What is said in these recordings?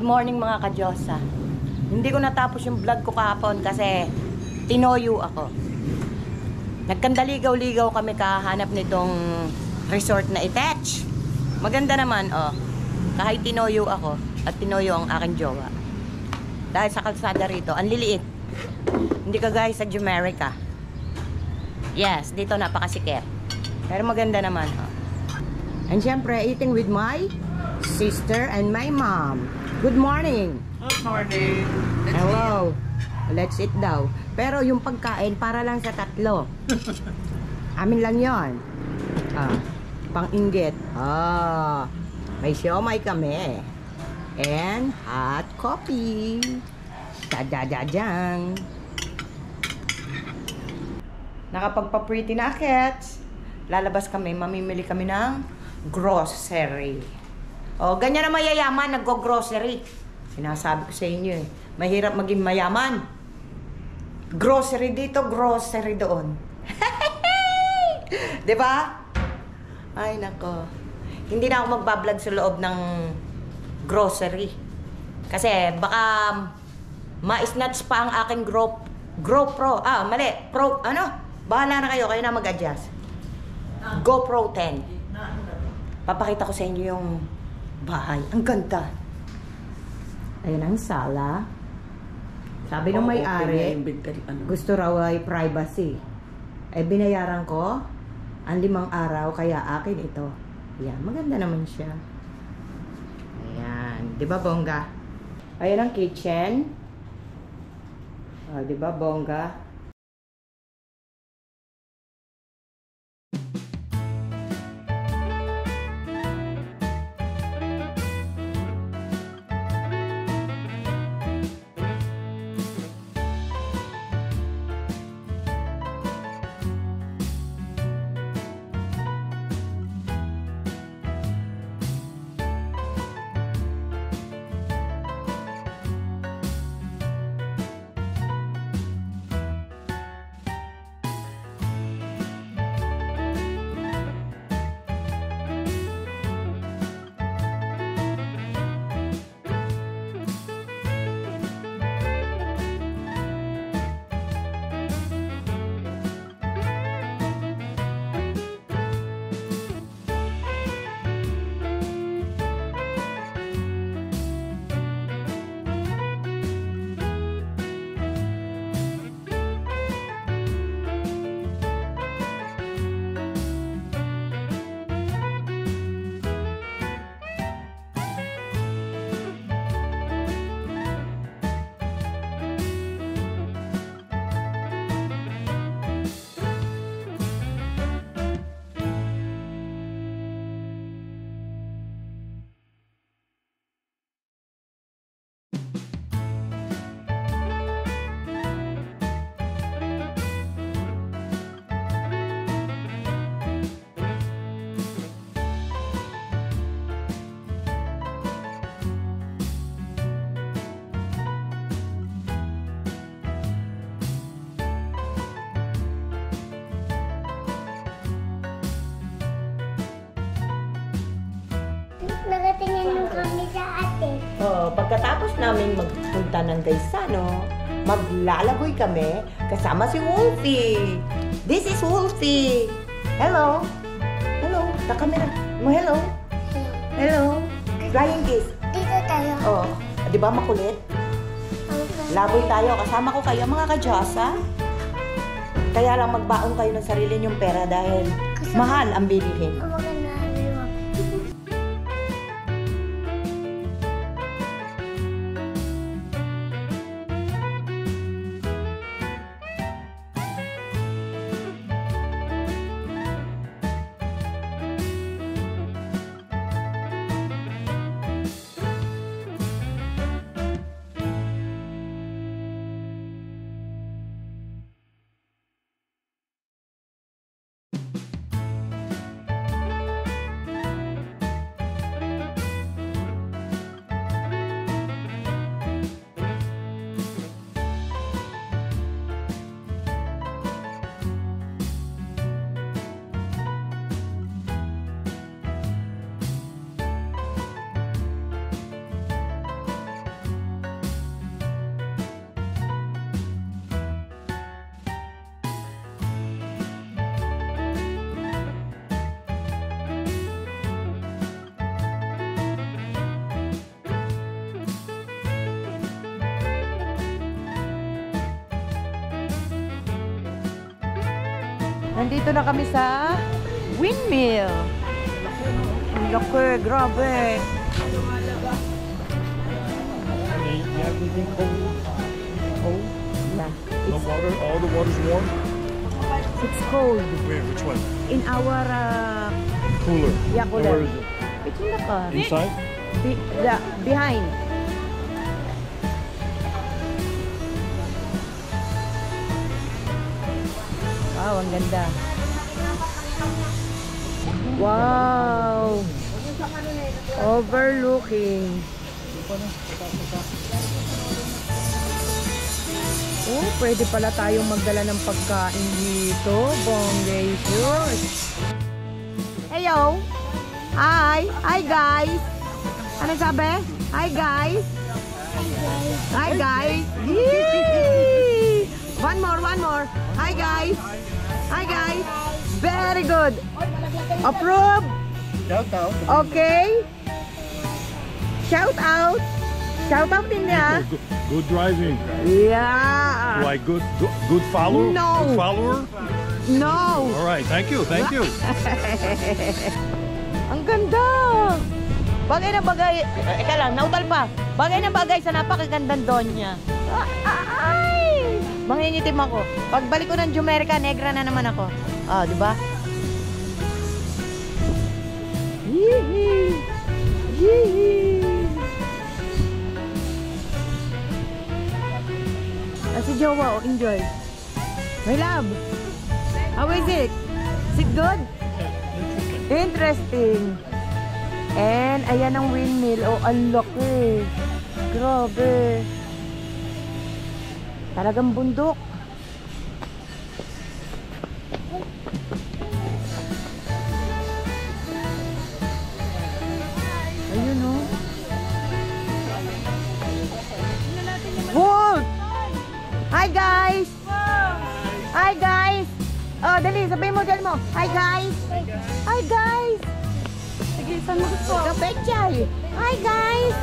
Good morning mga ka-Diyosa. Hindi ko natapos yung vlog ko kahapon kasi tinoyo ako. Nagkandaligaw-ligaw kami kahanap nitong resort na Itech. Maganda naman, oh. Kahit tinoyo ako at tinoyo ang aking jowa. Dahil sa kalsada rito, ang liliit. Hindi kagaya sa Jamaica. Yes, dito napakasikip. Pero maganda naman, oh. And syempre, eating with my sister and my mom. Good morning. Good morning. Hello. Let's eat daw. Pero yung pagkain, para lang sa tatlo. Amin lang yon. Pang-inggit. May siomay kami. And hot coffee. Dadadadang. Nakapagpa-pretty na akets. Lalabas kami, mamimili kami ng grocery. O, ganyan na mayayaman, naggo-grocery. Sinasabi ko sa inyo eh. Mahirap maging mayaman. Grocery dito, grocery doon. Diba? Ay, nako. Hindi na ako magbablog sa loob ng grocery. Kasi baka ma-snatch pa ang aking GoPro. Mali. Bahala na kayo na mag-adjust. GoPro 10. Papakita ko sa inyo yung bahay. Ang ganda. Ayan ang sala. Sabi ng may-ari, gusto raw ay privacy. Binayaran ko ang 5 araw, kaya akin ito. Ayan, maganda naman siya. Ayan. Diba, bongga? Ayan ang kitchen. Diba, bongga? Nakatingin mo kami sa ate. Pagkatapos namin magpunta ng Gaisano, maglalagoy kami kasama si Wolfie. This is Wolfie. Hello. Hello. The camera. Hello. Hello. Flying kiss. Dito tayo. Di ba makulit? Laboy tayo. Kasama ko kayo mga ka-Diyosa. Kaya lang magbaon kayo ng sarili niyong pera dahil mahal ang bilihin. Nandito na kami sa windmill. Ang laki, grabe. You have anything cold? Cold? Yeah. No water? All the water's warm? It's cold. Where? Which one? In our Cooler. yeah, And cooler. where is it? It's in the car. Inside? Behind. Wow, ang ganda. Wow! Overlooking. Oh, pwede pala tayong magdala ng pagkain dito. Bongacious. Heyo! Hi! Hi, guys! Ano sabi? Hi, guys! Hi, guys! Yee! One more! Hi, guys! Hi, guys! Very good! Approve! Shout out. Okay? Shout out! Shout out din niya! Good driving. Yeah! Like good follower? No. Good follower? No! All right. Thank you. Ang ganda! Bagay na bagay. Eka lang, nautal pa. Bagay na bagay sa napakagandang donya. Ay! Mangingitim ako. Pagbalik ko ng Jumerica, negra na naman ako. Ah, di ba? Yee! Yee! Si Jowa, oh, enjoy. My love, how is it? Is it good? Interesting. And ayan ang windmill. Oh, ang laki. Grabe. Talagang bundok. Ayun, oh. Wow! Hi, guys! Hi, guys! Oh, dali, sabihin mo dyan mo. Hi, guys! Hi, guys! Sige, saan mo gusto? Pechay! Hi, guys!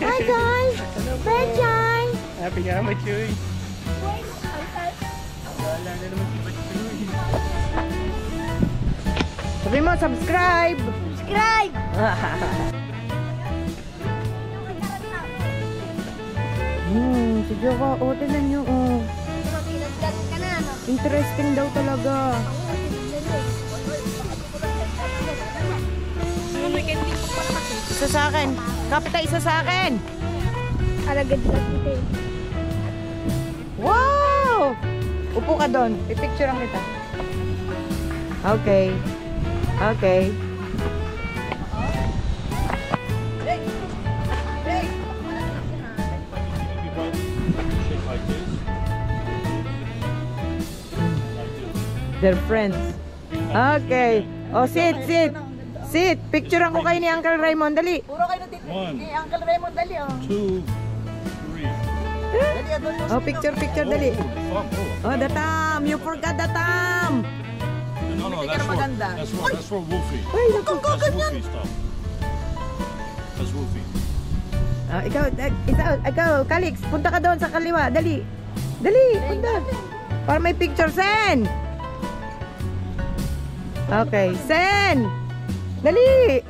Hi, guys! Pechay! Happy nga, Machoy. Wala na naman si Machoy. Sabihin mo, subscribe! Subscribe! Si Jowa, oh, tinan nyo, oh. Pinagdag ka na, no? Interesting daw talaga. Isa sa akin. Kapita, isa sa akin. Alagad lang dito eh. Wow! Upo ka doon. Pipicturean kita. Okay. Okay. Shake like this. They're friends. Okay. Oh, sit, sit. Sit. Picturean ko kayo ni Uncle Raymond. Dali. Puro kayo dito. 1, Uncle Raymond, dali oh. 2, 3. Oh, picture, dali. Oh, Oh, the thumb. You forgot the thumb. no, Hindi that's ka for, maganda. that's for Wolfie. Ay, naku. That's Wolfie stuff. That's Wolfie. Ah, ikaw, Calix, punta ka doon sa kaliwa. Dali. Dali, punta. Para may picture. Sen! Okay, Sen! Dali!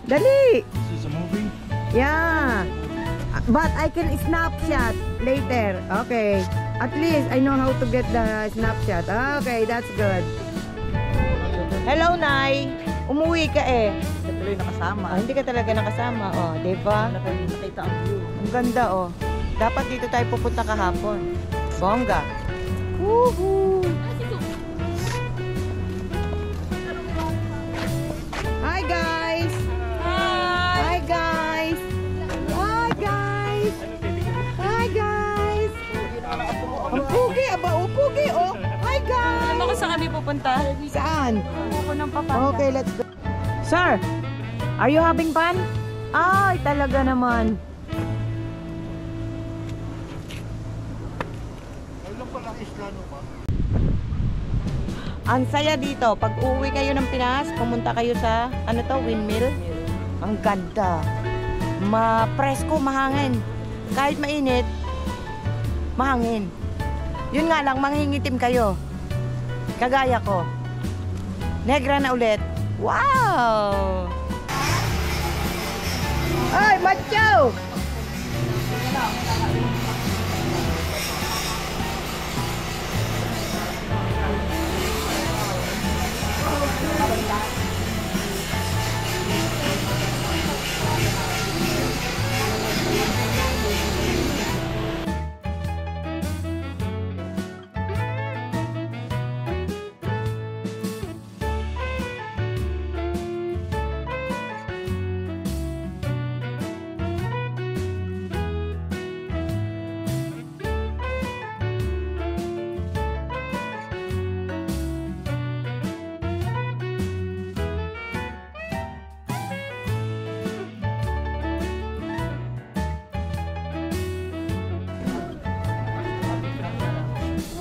Dali! This is a movie? Yeah. But I can snapshot later. Okay. At least I know how to get the snapshot. Okay, that's good. Hello, Nay. Umuwi ka eh. Hindi ka tuloy nakasama. Ah, hindi ka talaga nakasama. Oh, di ba? Wala kayo nakita ang view. Ang ganda, oh. Dapat dito tayo pupunta kahapon. Bongga. Woohoo! Hi, guys! Hi, guys! Hi, guys! Hi, guys! Ang pugi, aba, oh, pugi, oh! Hi, guys! Alam mo kung saan kami pupunta? Saan? Ako ng papanda. Okay, let's go. Sir, are you having fun? Ay, talaga naman. Ang saya dito, pag uwi kayo ng Pinas, pumunta kayo sa, ano to, windmill. Ang ganda. Presko, mahangin. Kahit mainit, mahangin. Yun nga lang, mangingitim kayo. Kagaya ko. Negra na ulit. Wow! Ay, macho!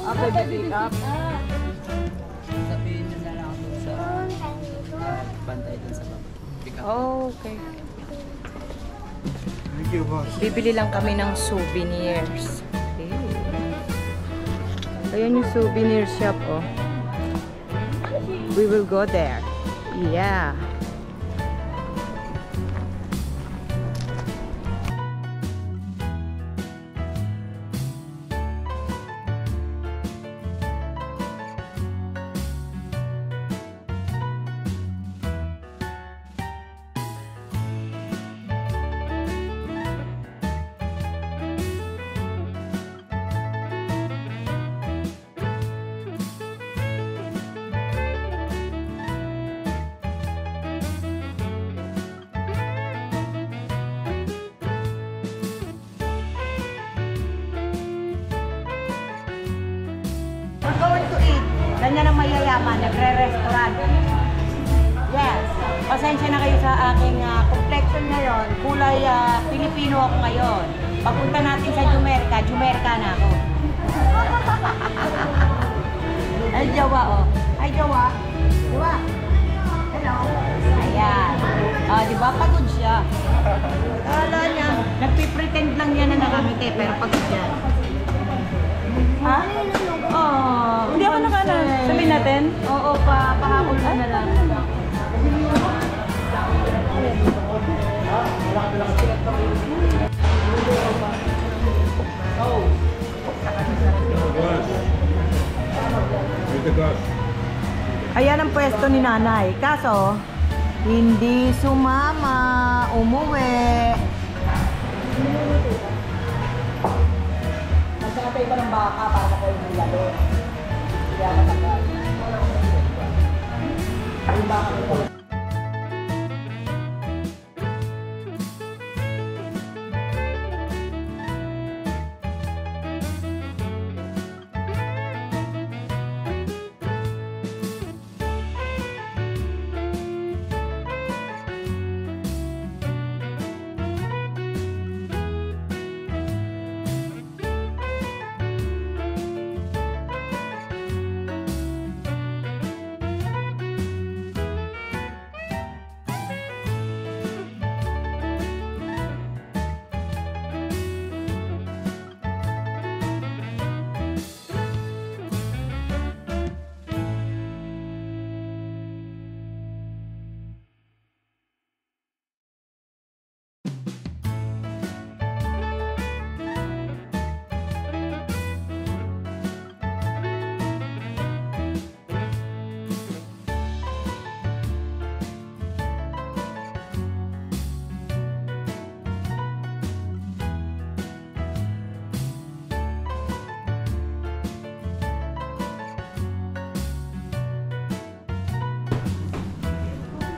After the pick up. Sabihin nyo na lang ako sa bantay dun sa baba. Pick up. Okay. Thank you, boss. Bibili lang kami ng souvenirs. Okay. Ayan yung souvenir shop, oh. We will go there. Yeah. We're going to eat. Ganyan ang mayayaman, nagre-restaurant. Yes. Pasensya na kayo sa aking complexion ngayon. Kulay Pilipino ako ngayon. Pagpunta natin sa Jumerca, Jumerca na ako. Ay, Jawa, oh. Ay, Jawa. Jawa. Hello. Ayan. Di ba? Pagod siya. Kala niya, nagpipretend lang yan na nakangiti, pero pagod siya. Ha? Oh, Hindi ako nakana. Sabihin natin. Oo, pahabol ka na lang. Ayan ang pwesto ni nanay. Kaso, hindi sumama, umuwi. Nagkakatay pa ng baka para makuha ng lalo. Kaya matagal. Yung baka ito.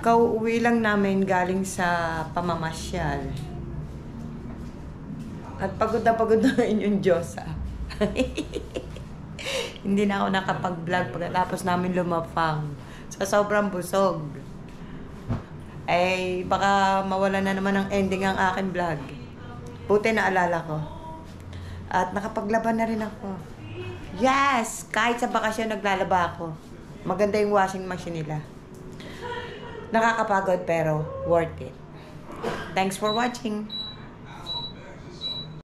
Kauuwi lang namin galing sa pamamasyal. At pagod na yung Diyosa. Hindi na ako nakapag-vlog pagkatapos namin lumapang. Sa sobrang busog. Ay, baka mawala na naman ang ending ang aking vlog. Buti naalala ko. At nakapaglaban na rin ako. Yes! Kahit sa bakasyon naglalaba ako. Maganda yung washing machine nila. Nakakapagod pero worth it. Thanks for watching.